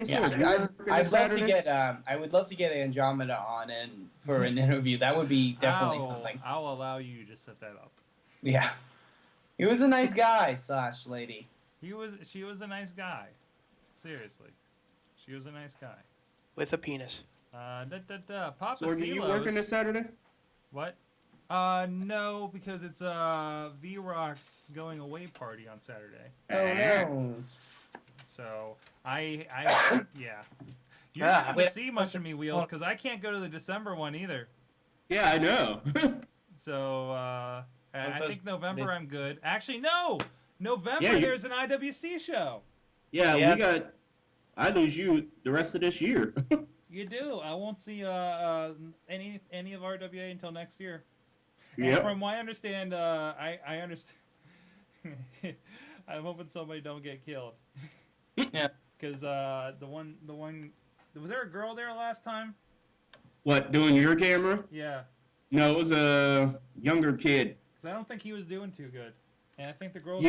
Yeah, I would love to get Andromeda on in for an interview. That would be definitely something. I'll allow you to set that up. Yeah, he was a nice guy / lady. She was a nice guy. Seriously, she was a nice guy with a penis. Papa Sorg, are you working this Saturday? What? No, because it's V-Rock's going away party on Saturday. Oh no. So yeah. You're not going to see much of me, Wheels, because I can't go to the December one either. Yeah, I know. So I think November I'm good. Actually, no. November there's an IWC show. Yeah, I lose you the rest of this year. You do. I won't see any of RWA until next year. Yeah. And from what I understand, I understand. I'm hoping somebody don't get killed. Yeah. Because the one was there a girl there last time? What, doing your camera? Yeah. No, it was a younger kid. Because I don't think he was doing too good. And I think the girl's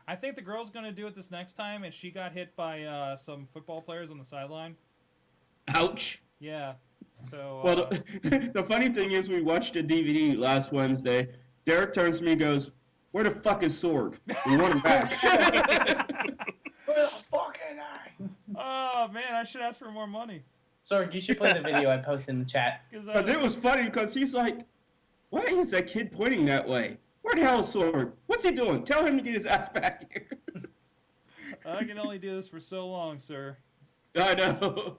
I think the girl's gonna do it this next time, and she got hit by some football players on the sideline. Ouch. Yeah. So. Well, the funny thing is, we watched a DVD last Wednesday. Derek turns to me and goes, "Where the fuck is Sorg? We want him back." Where the fuck is I? Oh man, I should ask for more money. Sorg, you should play the video I posted in the chat. Because it was funny, because he's like, "Why is that kid pointing that way? Where the hell is Sorg? What's he doing? Tell him to get his ass back here." I can only do this for so long, sir. I know.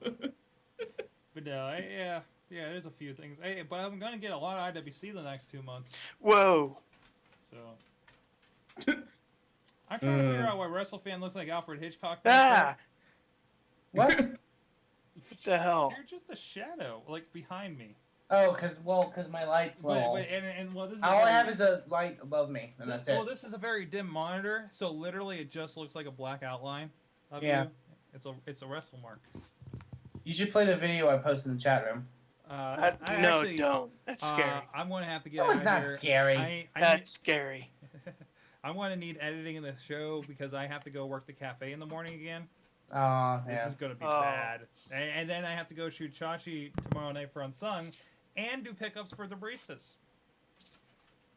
But no, yeah, there's a few things. But I'm gonna get a lot of IWC the next 2 months. Whoa. So. I'm trying to figure out why WrestleFan looks like Alfred Hitchcock. What? What the hell? You're just a shadow, like behind me. Oh, because my light's low. This is all I have is a light above me, and that's it. Well, this is a very dim monitor, so literally it just looks like a black outline of you. It's a wrestle mark. You should play the video I posted in the chat room. Don't. That's scary. I'm going to have to get out of here. No, it's not scary. That's scary. I'm going to need editing in the show because I have to go work the cafe in the morning again. This is going to be bad. And then I have to go shoot Chachi tomorrow night for Unsung and do pickups for the baristas.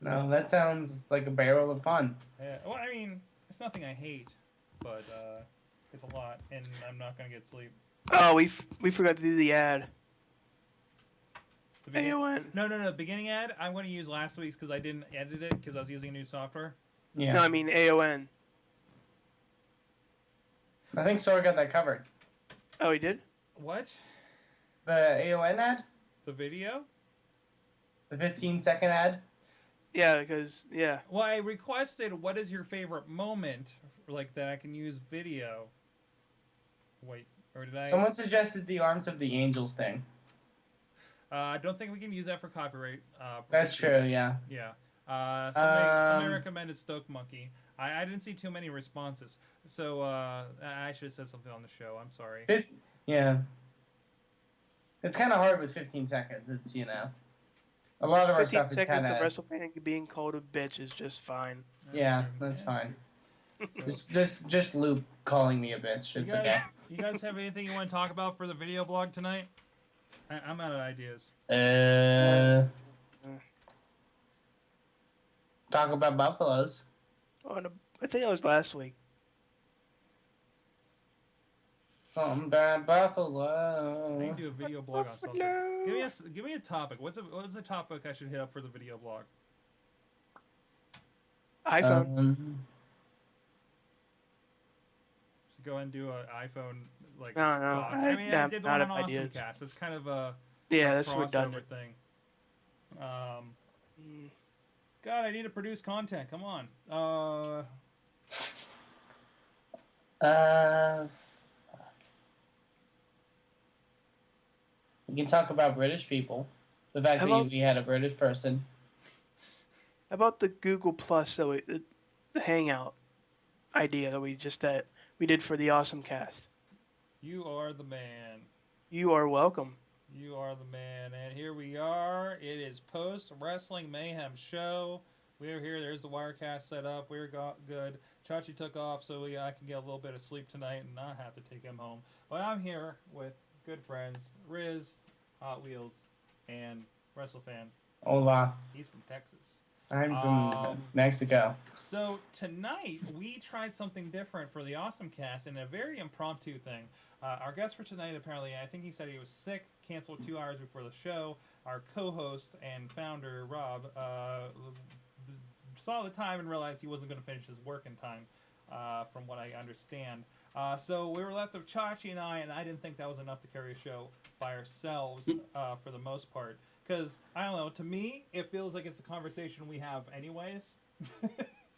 No, that sounds like a barrel of fun. Yeah, well, I mean, it's nothing I hate, but it's a lot, and I'm not going to get sleep. Oh, we forgot to do the ad. No, the beginning ad, I'm going to use last week's because I didn't edit it because I was using new software. Yeah. No, I mean AON. I think Sorg got that covered. Oh, he did? What? The AON ad? The video? The 15-second ad? Yeah, because, yeah. Well, I requested what is your favorite moment, like, that I can use video. Wait, or did I... Someone suggested the Arms of the Angels thing. I don't think we can use that for copyright. That's true, yeah. Yeah. Somebody recommended Stoke Monkey. I didn't see too many responses. So, I should have said something on the show. I'm sorry. Yeah. It's kind of hard with 15 seconds. It's, a lot of our stuff is kind of... 15 seconds of WrestleMania being called a bitch is just fine. Yeah, that's fine. just Luke calling me a bitch. It's okay. You guys have anything you want to talk about for the video blog tonight? I'm out of ideas. Talk about buffaloes. Oh, I think that was last week. Something about buffalo. I can do a video blog on something. Give me a topic. What's the topic I should hit up for the video blog? iPhone. Should go and do an iPhone like. No. I mean, I did one on AwesomeCast. It's kind of a that's crossover thing. God, I need to produce content. Come on. We can talk about British people. The fact that we had a British person. How about the Google Plus, the Hangout idea that we did for the AwesomeCast? You are the man. You are welcome. You are the man. And here we are. It is post Wrestling Mayhem show. We are here. There's the Wirecast set up. We're good. Chachi took off, so I can get a little bit of sleep tonight and not have to take him home. But I'm here with good friends, Riz, Hot Wheels, and WrestleFan. Hola. He's from Texas. I'm from Mexico. So tonight we tried something different for the AwesomeCast and a very impromptu thing. Our guest for tonight, apparently, I think he said he was sick, canceled 2 hours before the show. Our co-host and founder, Rob, saw the time and realized he wasn't going to finish his work in time, from what I understand. So we were left with Chachi and I didn't think that was enough to carry a show by ourselves for the most part. Because, I don't know, to me, it feels like it's a conversation we have anyways.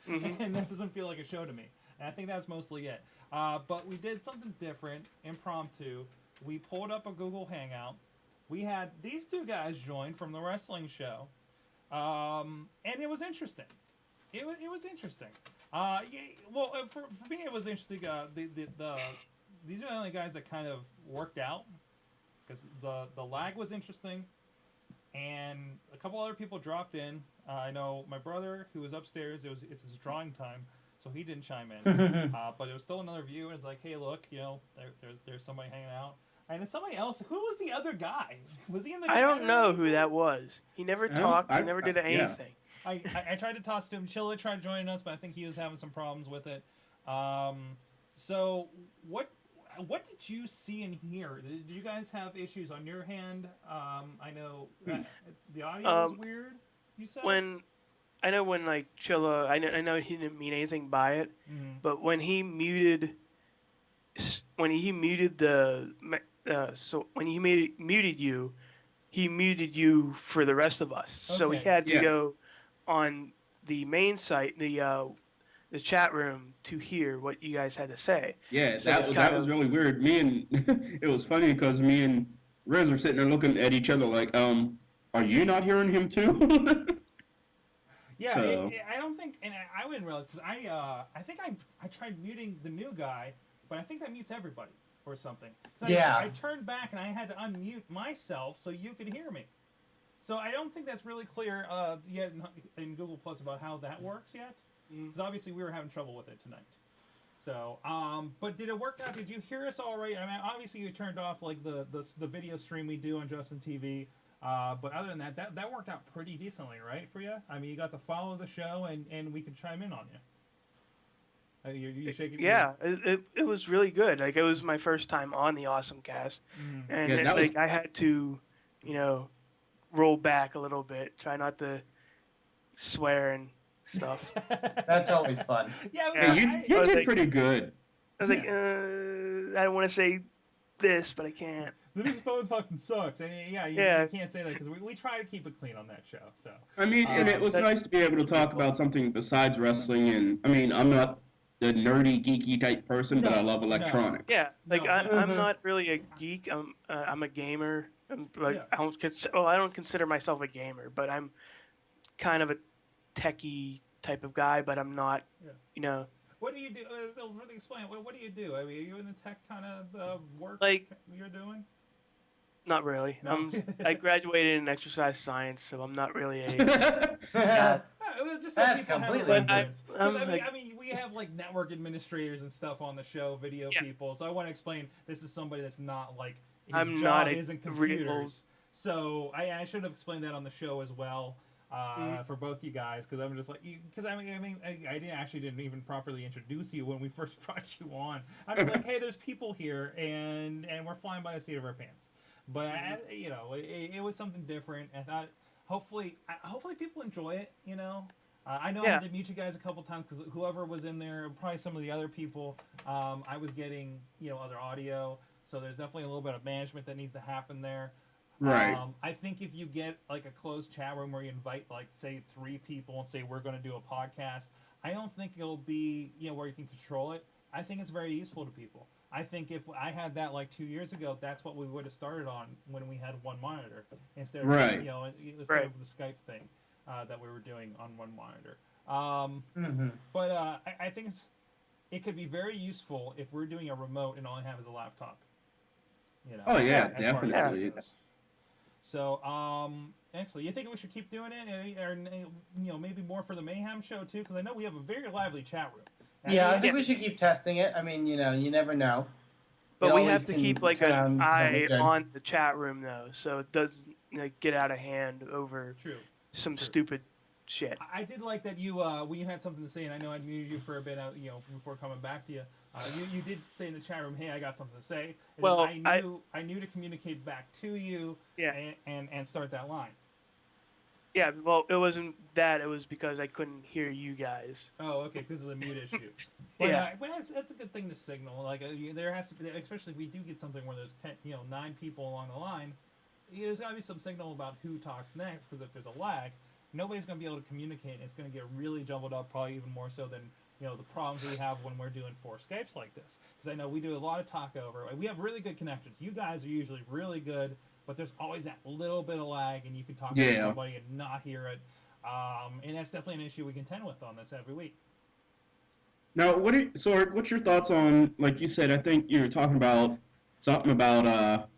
And that doesn't feel like a show to me. And I think that's mostly it. But we did something different, impromptu. We pulled up a Google Hangout. We had these two guys join from the wrestling show. And it was interesting. It was interesting. For me, it was interesting. These are the only guys that kind of worked out. Because the lag was interesting. And a couple other people dropped in. I know my brother, who was upstairs, it's his drawing time, so he didn't chime in. But it was still another view, and it's like, hey, look, there's somebody hanging out. And it's somebody else. Who was the other guy? Was he in the chat? I don't know who that was. He never talked. He never did anything. I tried to toss to him. Chilla tried joining us, but I think he was having some problems with it. So what did you see and hear? Did you guys have issues on your hand? I know the audio was weird. You said when like Chilla, I know he didn't mean anything by it, but when he muted muted you, he muted you for the rest of us. Okay. So we had to go on the main site, the chat room, to hear what you guys had to say. Yeah, so that was really weird. It was funny because me and Riz were sitting there looking at each other like, are you not hearing him too? Yeah, so. I don't think, and I wouldn't realize, because I think I tried muting the new guy, but I think that mutes everybody or something. I turned back and I had to unmute myself so you could hear me. So I don't think that's really clear yet in Google Plus about how that works yet. Because obviously we were having trouble with it tonight. So, but did it work out? Did you hear us all right? I mean, obviously you turned off like the video stream we do on Justin TV. But other than that worked out pretty decently, right, for you? I mean, you got to follow the show and we could chime in on you. You're shaking. Yeah, it was really good. Like, it was my first time on the AwesomeCast, and I had to, roll back a little bit, try not to swear and stuff. That's always fun. Yeah, you did pretty good. I was like, I don't want to say this, but I can't. This phone fucking sucks. And you can't say that because we try to keep it clean on that show. So I mean, and it was nice to be able to talk about something besides wrestling. And I mean, I'm not the nerdy, geeky type person, but I love electronics. Yeah, I'm not really a geek. I'm a gamer. I don't consider myself a gamer, but I'm kind of a techie type of guy. But I'm not, What do you do? Really explain. What do you do? I mean, are you in the tech kind of work you're doing? Not really. No? I graduated in exercise science, so I'm not really a. Just That's completely different. I mean, we have like network administrators and stuff on the show, video people. So I want to explain. This is somebody that's not like his job isn't computers. So I should have explained that on the show as well. For both you guys, because I'm just like, I didn't even properly introduce you when we first brought you on. I was like, hey, there's people here, and we're flying by the seat of our pants. But it was something different. I thought hopefully people enjoy it. I know I had to mute you guys a couple times because whoever was in there, probably some of the other people, I was getting other audio. So there's definitely a little bit of management that needs to happen there. Right. I think if you get like a closed chat room where you invite like say 3 people and say we're going to do a podcast, I don't think it'll be where you can control it. I think it's very useful to people. I think if I had that like 2 years ago, that's what we would have started on when we had one monitor instead of instead of the Skype thing that we were doing on one monitor. But I think it could be very useful if we're doing a remote and all I have is a laptop. Oh yeah, definitely. So, actually, you think we should keep doing it, or maybe more for the Mayhem show too? Because I know we have a very lively chat room, I think we should keep testing it. I mean, you never know. But we have to keep like an eye on the chat room though, so it doesn't get out of hand over some stupid shit. I did like that you when you had something to say, and I know I muted you for a bit, before coming back to you. You did say in the chat room, "Hey, I got something to say." And well, I knew to communicate back to you. And start that line. Yeah, well, it wasn't that. It was because I couldn't hear you guys. Oh, okay, because of the mute issue. Well, that's a good thing to signal. Like, there has to be, especially if we do get something where there's 9 people along the line. There's got to be some signal about who talks next. Because if there's a lag, nobody's going to be able to communicate. And it's going to get really jumbled up, probably even more so than the problems we have when we're doing 4 Skypes like this. Because I know we do a lot of talk over. We have really good connections. You guys are usually really good. But there's always that little bit of lag, and you can talk to somebody and not hear it. And that's definitely an issue we contend with on this every week. Now, Sorg, what's your thoughts on, like you said, I think you were talking about something about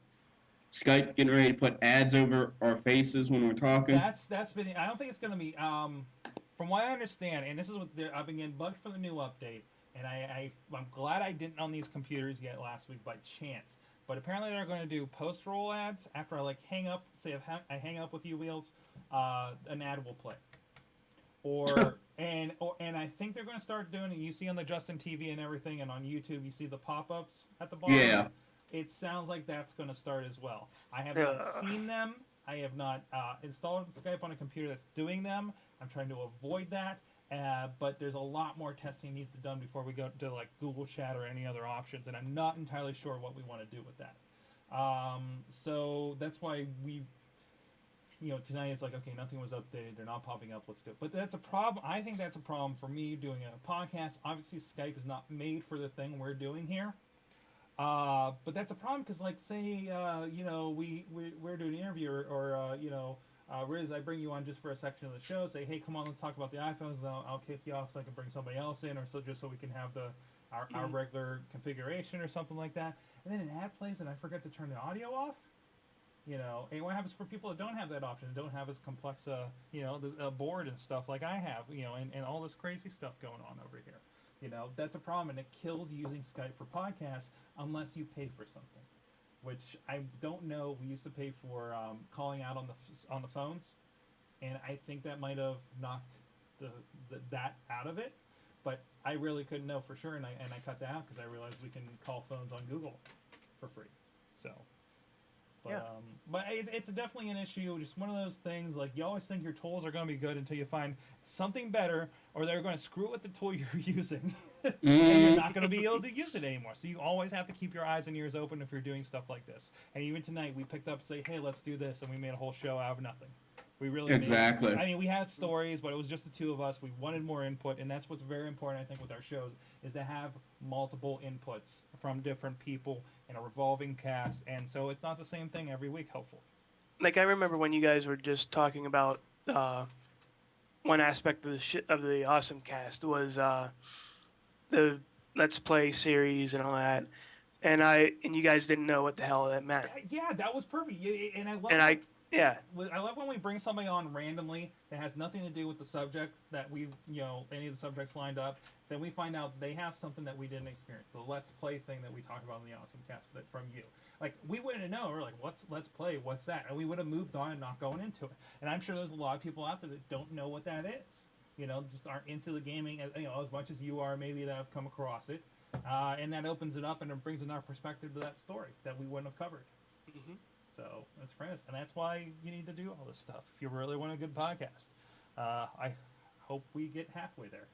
Skype getting ready to put ads over our faces when we're talking? That's been, I don't think it's going to be, from what I understand, and this is what I've been getting bugged for the new update, and I'm glad I didn't on these computers yet last week by chance. But apparently they're going to do post-roll ads after I hang up. Say I hang up with you, Wheels, an ad will play. And I think they're going to start doing it. You see on the Justin TV and everything, and on YouTube you see the pop-ups at the bottom. Yeah. It sounds like that's going to start as well. I have not seen them. I have not installed Skype on a computer that's doing them. I'm trying to avoid that. But there's a lot more testing needs to be done before we go to Google Chat or any other options, and I'm not entirely sure what we want to do with that. So that's why we, tonight it's like, okay, nothing was updated, they're not popping up, let's do it. But that's a problem. I think that's a problem for me doing a podcast. Obviously, Skype is not made for the thing we're doing here. But that's a problem because, say, we're doing an interview or Riz, I bring you on just for a section of the show. Say, hey, come on, let's talk about the iPhones. And I'll kick you off so I can bring somebody else in, or just so we can have our regular configuration or something like that. And then an ad plays, and I forget to turn the audio off. And what happens for people that don't have that option, don't have as complex a board and stuff like I have, and all this crazy stuff going on over here. That's a problem, and it kills using Skype for podcasts unless you pay for something. Which I don't know. We used to pay for calling out on the phones, and I think that might have knocked that out of it. But I really couldn't know for sure, and I cut that out because I realized we can call phones on Google for free. So, but it's definitely an issue. Just one of those things. Like, you always think your tools are going to be good until you find something better, or they're going to screw with the tool you're using. And you're not going to be able to use it anymore. So you always have to keep your eyes and ears open if you're doing stuff like this. And even tonight, we picked up and say, hey, let's do this, and we made a whole show out of nothing. We really exactly. I mean, we had stories, but it was just the two of us. We wanted more input, and that's what's very important, I think, with our shows, is to have multiple inputs from different people in a revolving cast. And so it's not the same thing every week, hopefully. Like, I remember when you guys were just talking about one aspect of the AwesomeCast was the Let's Play series and all that, and you guys didn't know what the hell that meant. Yeah, that was perfect. And I love. I love when we bring somebody on randomly that has nothing to do with the subject that we, any of the subjects lined up. Then we find out they have something that we didn't experience. The Let's Play thing that we talk about in the AwesomeCast from you. Like, we wouldn't know. We're like, what's Let's Play? What's that? And we would have moved on and not going into it. And I'm sure there's a lot of people out there that don't know what that is. Just aren't into the gaming as much as you are, maybe, that have come across it. And that opens it up and it brings another perspective to that story that we wouldn't have covered. Mm-hmm. So that's premise, and that's why you need to do all this stuff if you really want a good podcast. I hope we get halfway there.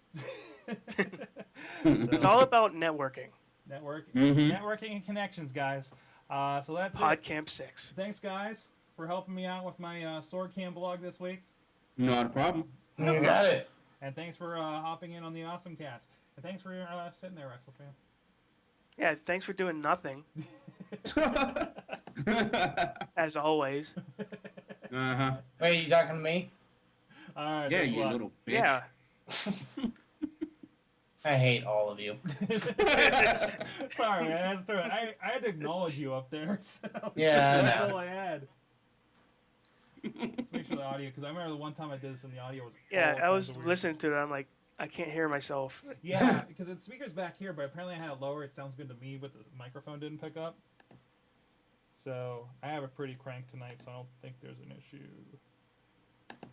It's all about networking. Networking and connections, guys. So that's PodCamp 6. Thanks, guys, for helping me out with my SorgCam blog this week. Not a problem. You got it. And thanks for hopping in on the AwesomeCast. And thanks for sitting there, WrestleFan. Yeah, thanks for doing nothing. As always. Uh-huh. Wait, you talking to me? Alright. Yeah, you little bitch. Yeah. I hate all of you. Sorry, man. I had to acknowledge you up there. So yeah, that's all I had. Let's make sure the audio, because I remember the one time I did this and the audio was. Yeah, I was listening to it. I'm like, I can't hear myself. Yeah, because the speaker's back here, but apparently I had it lower. It sounds good to me, but the microphone didn't pick up. So I have it pretty cranked tonight, so I don't think there's an issue.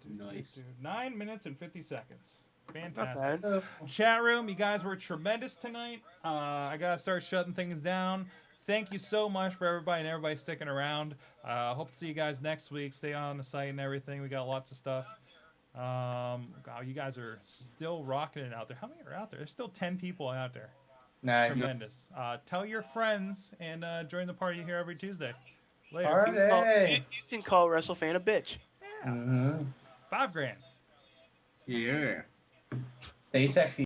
Nice. 9 minutes and 50 seconds. Fantastic. Fantastic. Chat room, you guys were tremendous tonight. I gotta start shutting things down. Thank you so much for everybody sticking around. Hope to see you guys next week. Stay on the site and everything. We got lots of stuff. God, you guys are still rocking it out there. How many are out there? There's still 10 people out there. Nice. It's tremendous. Tell your friends and join the party here every Tuesday. Later. Party. You can call WrestleFan a bitch. Yeah. $5,000. Yeah. Stay sexy.